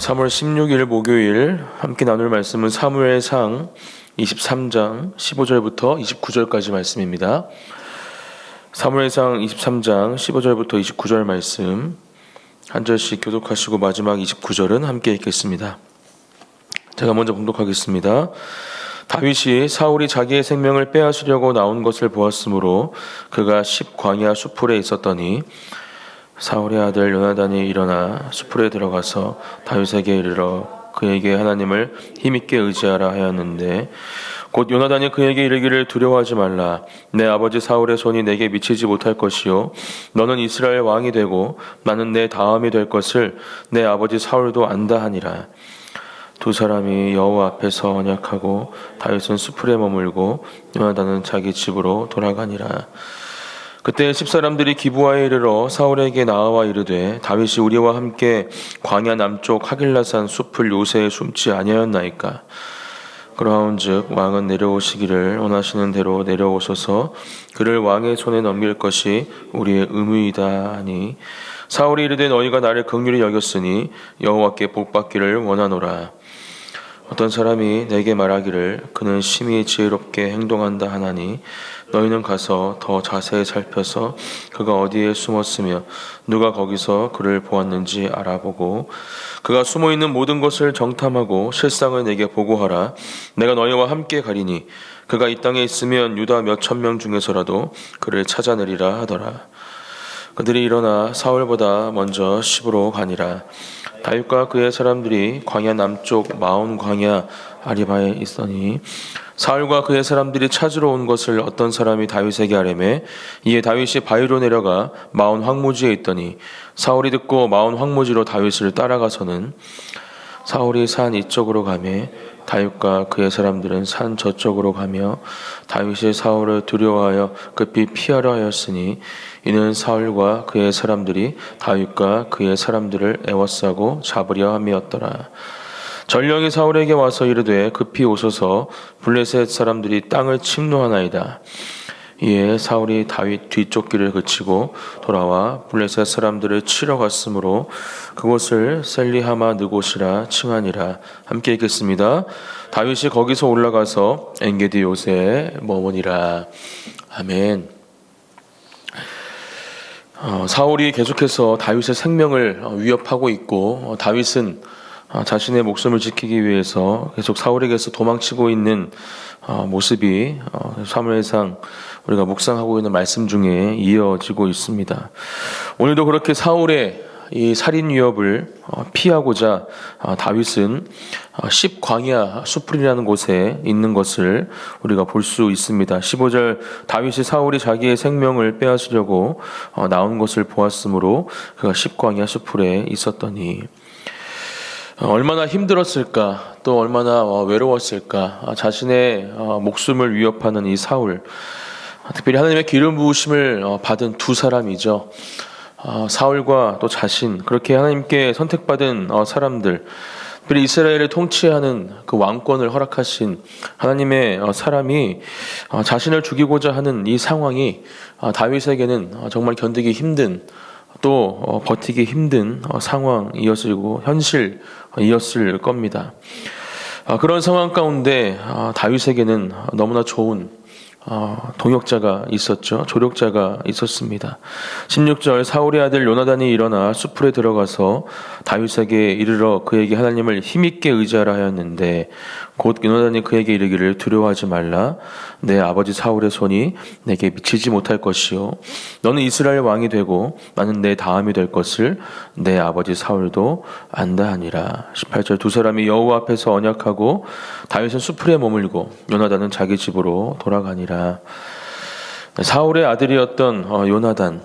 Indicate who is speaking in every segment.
Speaker 1: 3월 16일 목요일 함께 나눌 말씀은 사무엘상 23장 15절부터 29절까지 말씀입니다. 사무엘상 23장 15절부터 29절 말씀 한 절씩 교독하시고 마지막 29절은 함께 읽겠습니다. 제가 먼저 봉독하겠습니다. 다윗이 사울이 자기의 생명을 빼앗으려고 나온 것을 보았으므로 그가 십광야 수풀에 있었더니 사울의 아들 요나단이 일어나 수풀에 들어가서 다윗에게 이르러 그에게 하나님을 힘있게 의지하라 하였는데 곧 요나단이 그에게 이르기를 두려워하지 말라. 내 아버지 사울의 손이 내게 미치지 못할 것이요 너는 이스라엘 왕이 되고 나는 내 다음이 될 것을 내 아버지 사울도 안다 하니라. 두 사람이 여호와 앞에서 언약하고 다윗은 수풀에 머물고 요나단은 자기 집으로 돌아가니라. 그때 십사람들이 기브아에 이르러 사울에게 나와 이르되 다윗이 우리와 함께 광야 남쪽 하길라산 수풀 요새에 숨지 아니하였나이까. 그러한즉 왕은 내려오시기를 원하시는 대로 내려오소서. 그를 왕의 손에 넘길 것이 우리의 의무이다 하니 사울이 이르되 너희가 나를 긍휼히 여겼으니 여호와께 복받기를 원하노라. 어떤 사람이 내게 말하기를 그는 심히 지혜롭게 행동한다 하나니 너희는 가서 더 자세히 살펴서 그가 어디에 숨었으며 누가 거기서 그를 보았는지 알아보고 그가 숨어있는 모든 것을 정탐하고 실상을 내게 보고하라. 내가 너희와 함께 가리니 그가 이 땅에 있으면 유다 몇 천 명 중에서라도 그를 찾아내리라 하더라. 그들이 일어나 사울보다 먼저 시브로 가니라. 다윗과 그의 사람들이 광야 남쪽 마온 광야 아리바에 있으니 사울과 그의 사람들이 찾으러 온 것을 어떤 사람이 다윗에게 아뢰매 이에 다윗이 바위로 내려가 마온 황무지에 있더니 사울이 듣고 마온 황무지로 다윗을 따라가서는 사울이 산 이쪽으로 가매 다윗과 그의 사람들은 산 저쪽으로 가며 다윗이 사울을 두려워하여 급히 피하려 하였으니 이는 사울과 그의 사람들이 다윗과 그의 사람들을 애워싸고 잡으려 함이었더라. 전령이 사울에게 와서 이르되 급히 오소서 블레셋 사람들이 땅을 침노하나이다. 이에 사울이 다윗 뒤쫓기를 그치고 돌아와 블레셋 사람들을 치러 갔으므로 그곳을 셀리하마 느곳이라 칭하니라. 함께 읽겠습니다. 다윗이 거기서 올라가서 엔게디 요새에 머무니라. 아멘. 사울이 계속해서 다윗의 생명을 위협하고 있고 다윗은 자신의 목숨을 지키기 위해서 계속 사울에게서 도망치고 있는 모습이 사무엘상 우리가 묵상하고 있는 말씀 중에 이어지고 있습니다. 오늘도 그렇게 사울의 이 살인 위협을 피하고자 다윗은 십광야 수풀이라는 곳에 있는 것을 우리가 볼 수 있습니다. 15절 다윗이 사울이 자기의 생명을 빼앗으려고 나온 것을 보았으므로 그가 십광야 수풀에 있었더니 얼마나 힘들었을까, 또 얼마나 외로웠을까. 자신의 목숨을 위협하는 이 사울, 특별히 하나님의 기름 부으심을 받은 두 사람이죠. 사울과 또 자신, 그렇게 하나님께 선택받은 사람들, 특별히 이스라엘을 통치하는 그 왕권을 허락하신 하나님의 사람이 자신을 죽이고자 하는 이 상황이 다윗에게는 정말 견디기 힘든, 또 버티기 힘든 상황이었고 현실이었을 겁니다. 그런 상황 가운데 다윗에게는 너무나 좋은 동역자가 있었죠. 조력자가 있었습니다. 16절 사울의 아들 요나단이 일어나 수풀에 들어가서 다윗에게 이르러 그에게 하나님을 힘있게 의지하라 하였는데 곧 요나단이 그에게 이르기를 두려워하지 말라. 내 아버지 사울의 손이 내게 미치지 못할 것이요 너는 이스라엘 왕이 되고 나는 내 다음이 될 것을 내 아버지 사울도 안다 하니라. 18절 두 사람이 여호와 앞에서 언약하고 다윗은 수풀에 머물고 요나단은 자기 집으로 돌아가니라. 사울의 아들이었던 요나단,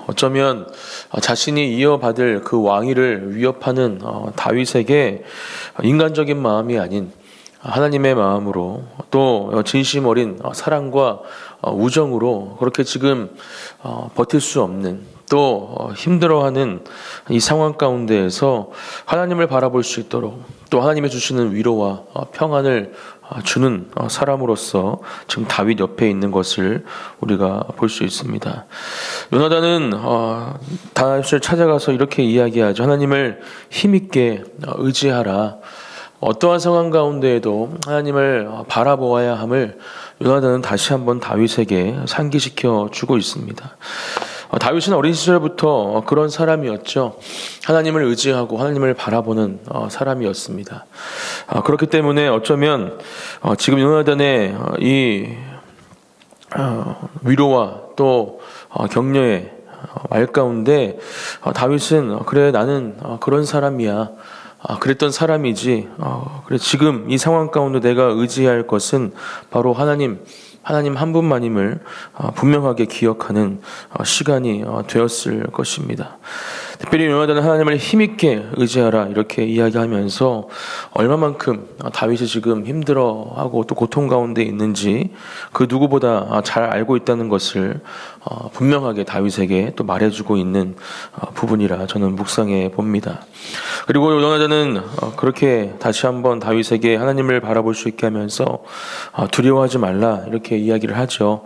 Speaker 1: 어쩌면 자신이 이어받을 그 왕위를 위협하는 다윗에게 인간적인 마음이 아닌 하나님의 마음으로 또 진심 어린 사랑과 우정으로 그렇게 지금 버틸 수 없는 또 힘들어하는 이 상황 가운데에서 하나님을 바라볼 수 있도록 또 하나님이 주시는 위로와 평안을 주는 사람으로서 지금 다윗 옆에 있는 것을 우리가 볼 수 있습니다. 요나단은 다윗을 찾아가서 이렇게 이야기하죠. 하나님을 힘있게 의지하라. 어떠한 상황 가운데에도 하나님을 바라보아야 함을 요나단은 다시 한번 다윗에게 상기시켜 주고 있습니다. 다윗은 어린 시절부터 그런 사람이었죠. 하나님을 의지하고 하나님을 바라보는 사람이었습니다. 그렇기 때문에 어쩌면 지금 요나단의 이 위로와 또 격려의 말 가운데 다윗은 그래 나는 그런 사람이야. 그랬던 사람이지. 그래 지금 이 상황 가운데 내가 의지할 것은 바로 하나님 한 분만임을 분명하게 기억하는 시간이 되었을 것입니다. 특별히 요나단은 하나님을 힘있게 의지하라 이렇게 이야기하면서 얼마만큼 다윗이 지금 힘들어하고 또 고통 가운데 있는지 그 누구보다 잘 알고 있다는 것을 분명하게 다윗에게 또 말해주고 있는 부분이라 저는 묵상해 봅니다. 그리고 요나단은 그렇게 다시 한번 다윗에게 하나님을 바라볼 수 있게 하면서 두려워하지 말라 이렇게 이야기를 하죠.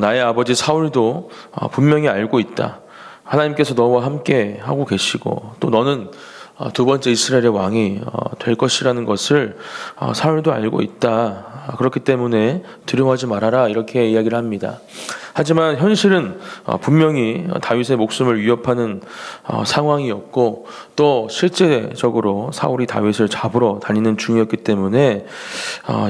Speaker 1: 나의 아버지 사울도 분명히 알고 있다. 하나님께서 너와 함께 하고 계시고 또 너는 두 번째 이스라엘의 왕이 될 것이라는 것을 사울도 알고 있다. 그렇기 때문에 두려워하지 말아라 이렇게 이야기를 합니다. 하지만 현실은 분명히 다윗의 목숨을 위협하는 상황이었고 또 실제적으로 사울이 다윗을 잡으러 다니는 중이었기 때문에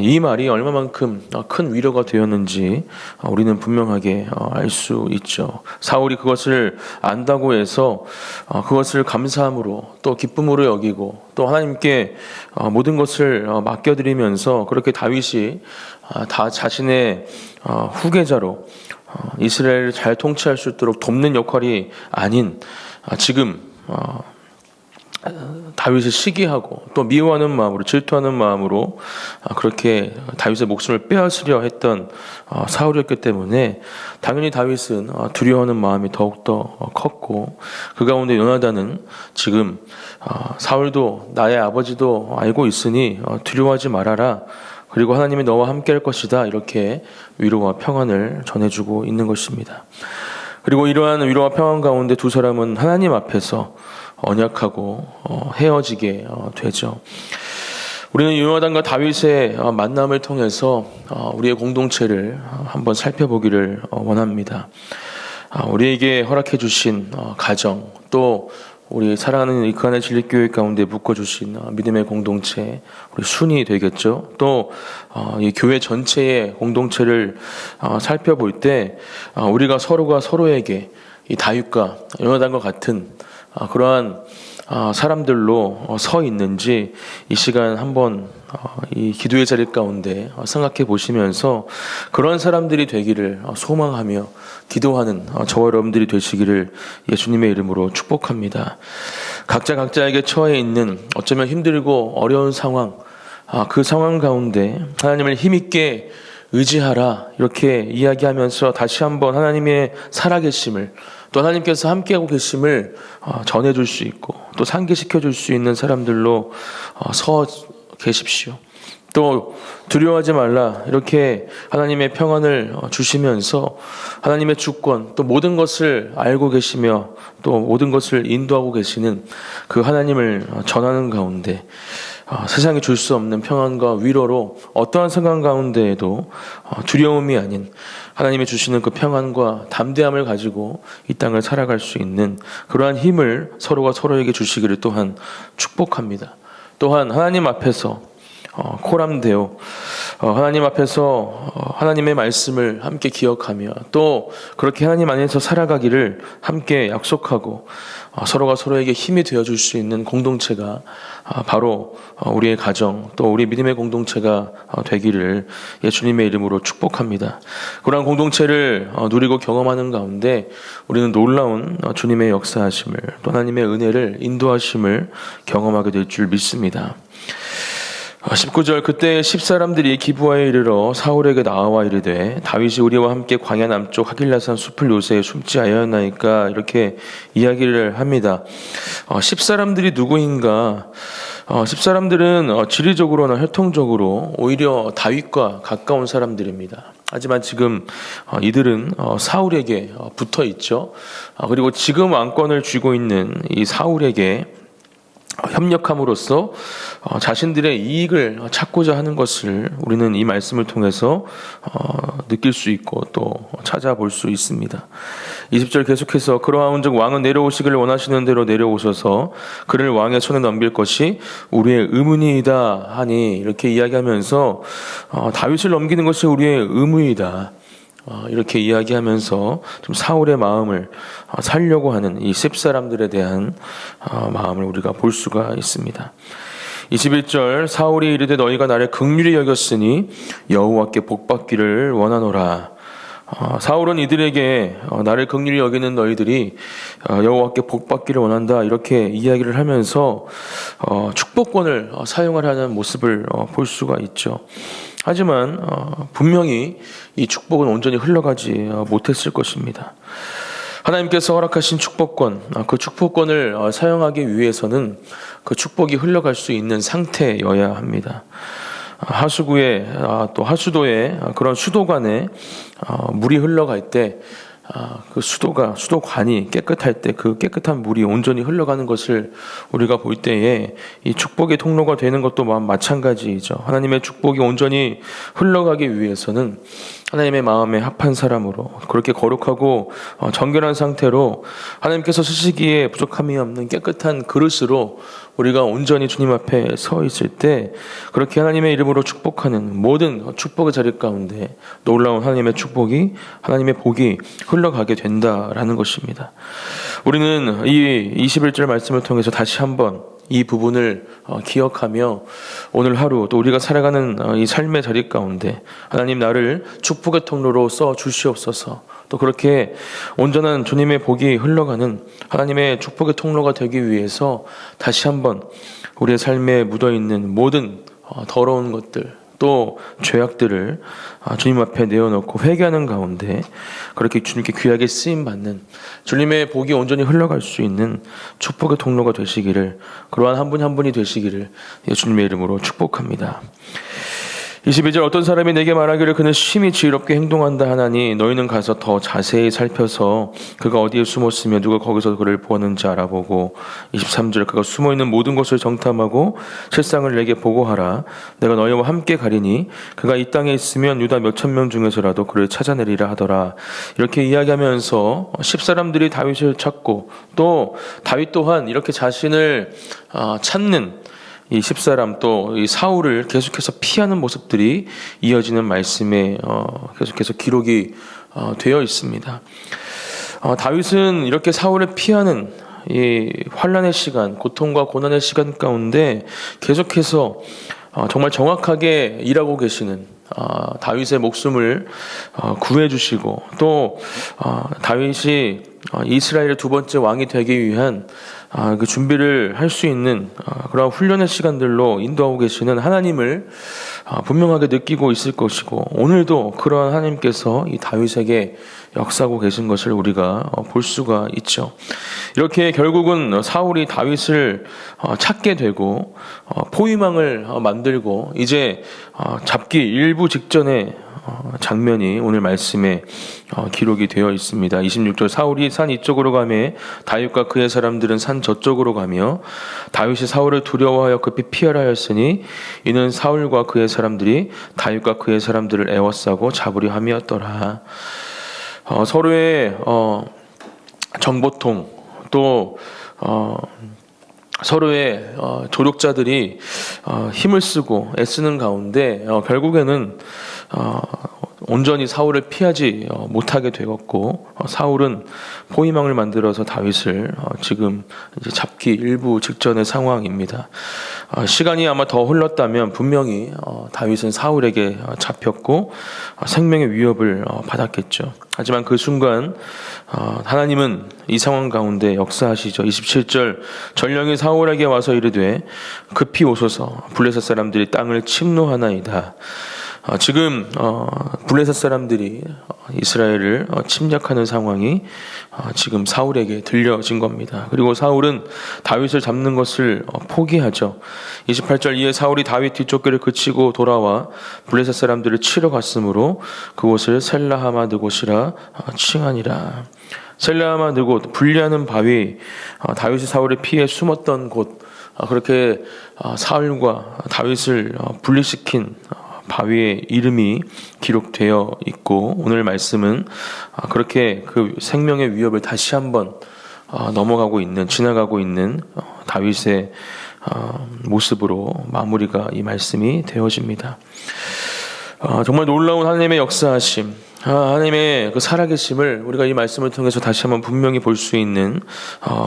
Speaker 1: 이 말이 얼마만큼 큰 위로가 되었는지 우리는 분명하게 알 수 있죠. 사울이 그것을 안다고 해서 그것을 감사함으로 또 기쁨으로 여기고 또 하나님께 모든 것을 맡겨드리면서 그렇게 다윗이 다 자신의 후계자로 이스라엘을 잘 통치할 수 있도록 돕는 역할이 아닌 지금 다윗을 시기하고 또 미워하는 마음으로 질투하는 마음으로 그렇게 다윗의 목숨을 빼앗으려 했던 사울이었기 때문에 당연히 다윗은 두려워하는 마음이 더욱더 컸고 그 가운데 요나단은 지금 사울도 나의 아버지도 알고 있으니 두려워하지 말아라. 그리고 하나님이 너와 함께 할 것이다. 이렇게 위로와 평안을 전해주고 있는 것입니다. 그리고 이러한 위로와 평안 가운데 두 사람은 하나님 앞에서 언약하고 헤어지게 되죠. 우리는 요나단과 다윗의 만남을 통해서 우리의 공동체를 한번 살펴보기를 원합니다. 우리에게 허락해 주신 가정 또 우리 사랑하는 이 그한의 진리교회 가운데 묶어주신 믿음의 공동체, 우리 순이 되겠죠. 또 이 교회 전체의 공동체를 살펴볼 때 우리가 서로가 서로에게 이 다윗과 요나단과 같은 그러한 사람들로 서 있는지 이 시간 한번 이 기도의 자리 가운데 생각해 보시면서 그런 사람들이 되기를 소망하며 기도하는 저와 여러분들이 되시기를 예수님의 이름으로 축복합니다. 각자에게 처해 있는 어쩌면 힘들고 어려운 상황, 그 상황 가운데 하나님을 힘있게 의지하라 이렇게 이야기하면서 다시 한번 하나님의 살아계심을 또 하나님께서 함께하고 계심을 전해줄 수 있고 또 상기시켜줄 수 있는 사람들로 서 계십시오. 또 두려워하지 말라 이렇게 하나님의 평안을 주시면서 하나님의 주권 또 모든 것을 알고 계시며 또 모든 것을 인도하고 계시는 그 하나님을 전하는 가운데 세상이 줄 수 없는 평안과 위로로 어떠한 상황 가운데에도 두려움이 아닌 하나님이 주시는 그 평안과 담대함을 가지고 이 땅을 살아갈 수 있는 그러한 힘을 서로가 서로에게 주시기를 또한 축복합니다. 또한 하나님 앞에서 코람되어 하나님 앞에서 하나님의 말씀을 함께 기억하며 또 그렇게 하나님 안에서 살아가기를 함께 약속하고 서로가 서로에게 힘이 되어줄 수 있는 공동체가 바로 우리의 가정 또 우리 믿음의 공동체가 되기를 예수님의 이름으로 축복합니다. 그러한 공동체를 누리고 경험하는 가운데 우리는 놀라운 주님의 역사하심을 또 하나님의 은혜를 인도하심을 경험하게 될 줄 믿습니다. 19절 그때 10사람들이 기브아에 이르러 사울에게 나와 이르되 다윗이 우리와 함께 광야 남쪽 하길라산 숲을 요새에 숨지 아니하였나이까 이렇게 이야기를 합니다. 10사람들이 누구인가? 10사람들은 지리적으로나 혈통적으로 오히려 다윗과 가까운 사람들입니다. 하지만 지금 이들은 사울에게 붙어 있죠. 그리고 지금 왕권을 쥐고 있는 이 사울에게 협력함으로써 자신들의 이익을 찾고자 하는 것을 우리는 이 말씀을 통해서 느낄 수 있고 또 찾아볼 수 있습니다. 20절 계속해서 그러하온즉 왕은 내려오시기를 원하시는 대로 내려오셔서 그를 왕의 손에 넘길 것이 우리의 의문이다 하니 이렇게 이야기하면서 다윗을 넘기는 것이 우리의 의무이다. 이렇게 이야기하면서 좀 사울의 마음을 살려고 하는 이 10사람들에 대한 마음을 우리가 볼 수가 있습니다. 21절 사울이 이르되 너희가 나를 긍휼히 여겼으니 여호와께 복받기를 원하노라. 사울은 이들에게 나를 긍휼히 여기는 너희들이 여호와께 복받기를 원한다 이렇게 이야기를 하면서 축복권을 사용하려는 모습을 볼 수가 있죠. 하지만 분명히 이 축복은 온전히 흘러가지 못했을 것입니다. 하나님께서 허락하신 축복권, 그 축복권을 사용하기 위해서는 그 축복이 흘러갈 수 있는 상태여야 합니다. 하수구에 또 하수도에 그런 수도관에 물이 흘러갈 때 그 수도관이 깨끗할 때 그 깨끗한 물이 온전히 흘러가는 것을 우리가 볼 때에 이 축복의 통로가 되는 것도 마찬가지이죠. 하나님의 축복이 온전히 흘러가기 위해서는 하나님의 마음에 합한 사람으로 그렇게 거룩하고 정결한 상태로 하나님께서 쓰시기에 부족함이 없는 깨끗한 그릇으로 우리가 온전히 주님 앞에 서 있을 때 그렇게 하나님의 이름으로 축복하는 모든 축복의 자리 가운데 놀라운 하나님의 축복이 하나님의 복이 흘러가게 된다라는 것입니다. 우리는 이 21절 말씀을 통해서 다시 한번 이 부분을 기억하며 오늘 하루 또 우리가 살아가는 이 삶의 자리 가운데 하나님 나를 축복의 통로로 써 주시옵소서. 또 그렇게 온전한 주님의 복이 흘러가는 하나님의 축복의 통로가 되기 위해서 다시 한번 우리의 삶에 묻어있는 모든 더러운 것들 또 죄악들을 주님 앞에 내어놓고 회개하는 가운데 그렇게 주님께 귀하게 쓰임받는 주님의 복이 온전히 흘러갈 수 있는 축복의 통로가 되시기를 그러한 한 분 한 분이 되시기를 주님의 이름으로 축복합니다. 22절 어떤 사람이 내게 말하기를 그는 심히 지혜롭게 행동한다 하나니 너희는 가서 더 자세히 살펴서 그가 어디에 숨었으며 누가 거기서 그를 보았는지 알아보고 23절 그가 숨어있는 모든 것을 정탐하고 실상을 내게 보고하라. 내가 너희와 함께 가리니 그가 이 땅에 있으면 유다 몇천 명 중에서라도 그를 찾아내리라 하더라. 이렇게 이야기하면서 10사람들이 다윗을 찾고 또 다윗 또한 이렇게 자신을 찾는 이 10사람 또 이 사울을 계속해서 피하는 모습들이 이어지는 말씀에 계속해서 기록이 되어 있습니다. 다윗은 이렇게 사울을 피하는 이 환난의 시간, 고통과 고난의 시간 가운데 계속해서 정말 정확하게 일하고 계시는 다윗의 목숨을 구해주시고 또 다윗이 이스라엘의 두 번째 왕이 되기 위한 그 준비를 할 수 있는 그런 훈련의 시간들로 인도하고 계시는 하나님을 분명하게 느끼고 있을 것이고 오늘도 그러한 하나님께서 이 다윗에게 역사하고 계신 것을 우리가 볼 수가 있죠. 이렇게 결국은 사울이 다윗을 찾게 되고 포위망을 만들고 이제 잡기 일부 직전에 장면이 오늘 말씀에 기록이 되어 있습니다. 26절 사울이 산 이쪽으로 가며 다윗과 그의 사람들은 산 저쪽으로 가며 다윗이 사울을 두려워하여 급히 피하라 하였으니 이는 사울과 그의 사람들이 다윗과 그의 사람들을 애워싸고 잡으려 함이었더라. 서로의 정보통 또 서로의 조력자들이 힘을 쓰고 애쓰는 가운데 결국에는 온전히 사울을 피하지 못하게 되었고 사울은 포위망을 만들어서 다윗을 지금 이제 잡기 일부 직전의 상황입니다. 시간이 아마 더 흘렀다면 분명히 다윗은 사울에게 잡혔고 생명의 위협을 받았겠죠. 하지만 그 순간 하나님은 이 상황 가운데 역사하시죠. 27절 전령이 사울에게 와서 이르되 급히 오소서 블레셋 사람들이 땅을 침노하나이다. 지금 블레셋 사람들이 이스라엘을 침략하는 상황이 지금 사울에게 들려진 겁니다. 그리고 사울은 다윗을 잡는 것을 포기하죠. 28절 이에 사울이 다윗 뒤쫓기를 그치고 돌아와 블레셋 사람들을 치러 갔으므로 그곳을 셀라하마드곳이라 칭하니라. 셀라하마드곳 분리하는 바위, 다윗이 사울의 피해 숨었던 곳, 그렇게 사울과 다윗을 분리시킨 바위의 이름이 기록되어 있고, 오늘 말씀은 그렇게 그 생명의 위협을 다시 한번 지나가고 있는 다윗의 모습으로 마무리가 이 말씀이 되어집니다. 정말 놀라운 하나님의 역사하심, 하나님의 그 살아계심을 우리가 이 말씀을 통해서 다시 한번 분명히 볼 수 있는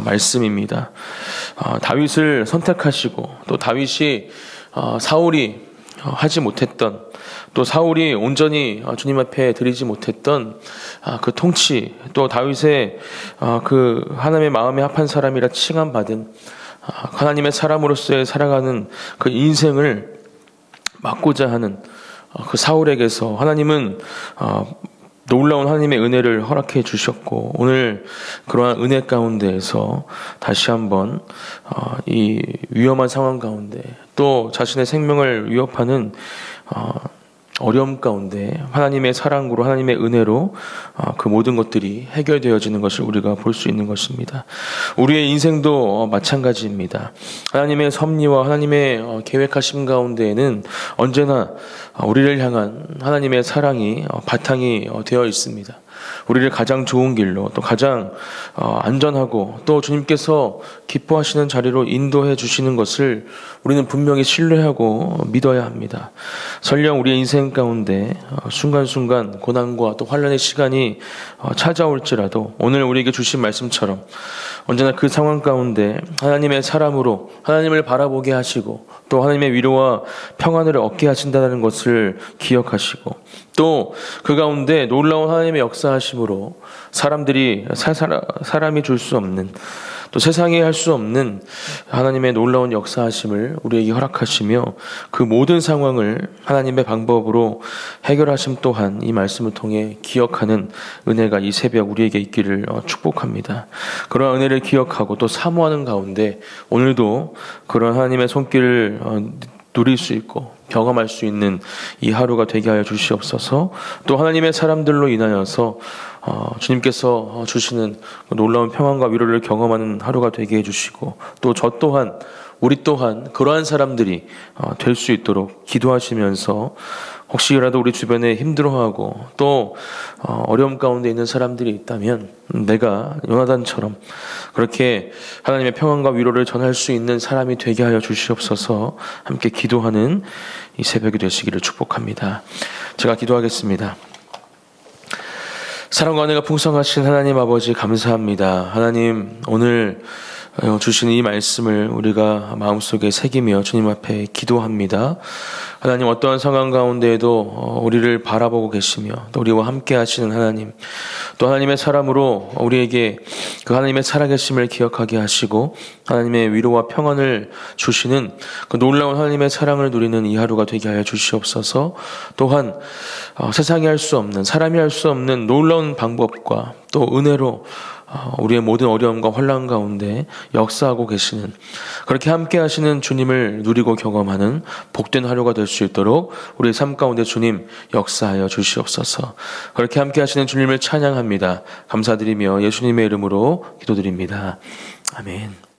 Speaker 1: 말씀입니다. 다윗을 선택하시고 또 다윗이 사울이 하지 못했던, 또 사울이 온전히 주님 앞에 드리지 못했던 그 통치, 또 다윗의 그 하나님의 마음에 합한 사람이라 칭함받은 하나님의 사람으로서의 살아가는 그 인생을 막고자 하는 그 사울에게서 하나님은 놀라운 하나님의 은혜를 허락해 주셨고, 오늘 그러한 은혜 가운데에서 다시 한번 이 위험한 상황 가운데 또 자신의 생명을 위협하는 어려움 가운데 하나님의 사랑으로, 하나님의 은혜로 그 모든 것들이 해결되어지는 것을 우리가 볼 수 있는 것입니다. 우리의 인생도 마찬가지입니다. 하나님의 섭리와 하나님의 계획하심 가운데에는 언제나 우리를 향한 하나님의 사랑이 바탕이 되어 있습니다. 우리를 가장 좋은 길로, 또 가장 안전하고 또 주님께서 기뻐하시는 자리로 인도해 주시는 것을 우리는 분명히 신뢰하고 믿어야 합니다. 설령 우리의 인생 가운데 순간순간 고난과 또 환난의 시간이 찾아올지라도 오늘 우리에게 주신 말씀처럼 언제나 그 상황 가운데 하나님의 사람으로 하나님을 바라보게 하시고 또 하나님의 위로와 평안을 얻게 하신다는 것을 기억하시고, 또 그 가운데 놀라운 하나님의 역사하심으로 사람이 줄 수 없는, 또 세상이 할 수 없는 하나님의 놀라운 역사하심을 우리에게 허락하시며 그 모든 상황을 하나님의 방법으로 해결하심 또한 이 말씀을 통해 기억하는 은혜가 이 새벽 우리에게 있기를 축복합니다. 그러한 은혜를 기억하고 또 사모하는 가운데 오늘도 그런 하나님의 손길을 누릴 수 있고 경험할 수 있는 이 하루가 되게 하여 주시옵소서. 또 하나님의 사람들로 인하여서 주님께서 주시는 놀라운 평안과 위로를 경험하는 하루가 되게 해주시고, 또 우리 또한 그러한 사람들이 될 수 있도록 기도하시면서, 혹시라도 우리 주변에 힘들어하고 또 어려움 가운데 있는 사람들이 있다면 내가 요나단처럼 그렇게 하나님의 평안과 위로를 전할 수 있는 사람이 되게 하여 주시옵소서. 함께 기도하는 이 새벽이 되시기를 축복합니다. 제가 기도하겠습니다. 사랑과 은혜가 풍성하신 하나님 아버지, 감사합니다. 하나님, 오늘 주시는 이 말씀을 우리가 마음속에 새기며 주님 앞에 기도합니다. 하나님, 어떠한 상황 가운데에도 우리를 바라보고 계시며 또 우리와 함께 하시는 하나님, 또 하나님의 사람으로 우리에게 그 하나님의 살아계심을 기억하게 하시고 하나님의 위로와 평안을 주시는 그 놀라운 하나님의 사랑을 누리는 이 하루가 되게 하여 주시옵소서. 또한 세상이 할 수 없는, 사람이 할 수 없는 놀라운 방법과 또 은혜로 우리의 모든 어려움과 환난 가운데 역사하고 계시는, 그렇게 함께 하시는 주님을 누리고 경험하는 복된 하루가 될 수 있도록 우리의 삶 가운데 주님 역사하여 주시옵소서. 그렇게 함께 하시는 주님을 찬양합니다. 감사드리며 예수님의 이름으로 기도드립니다. 아멘.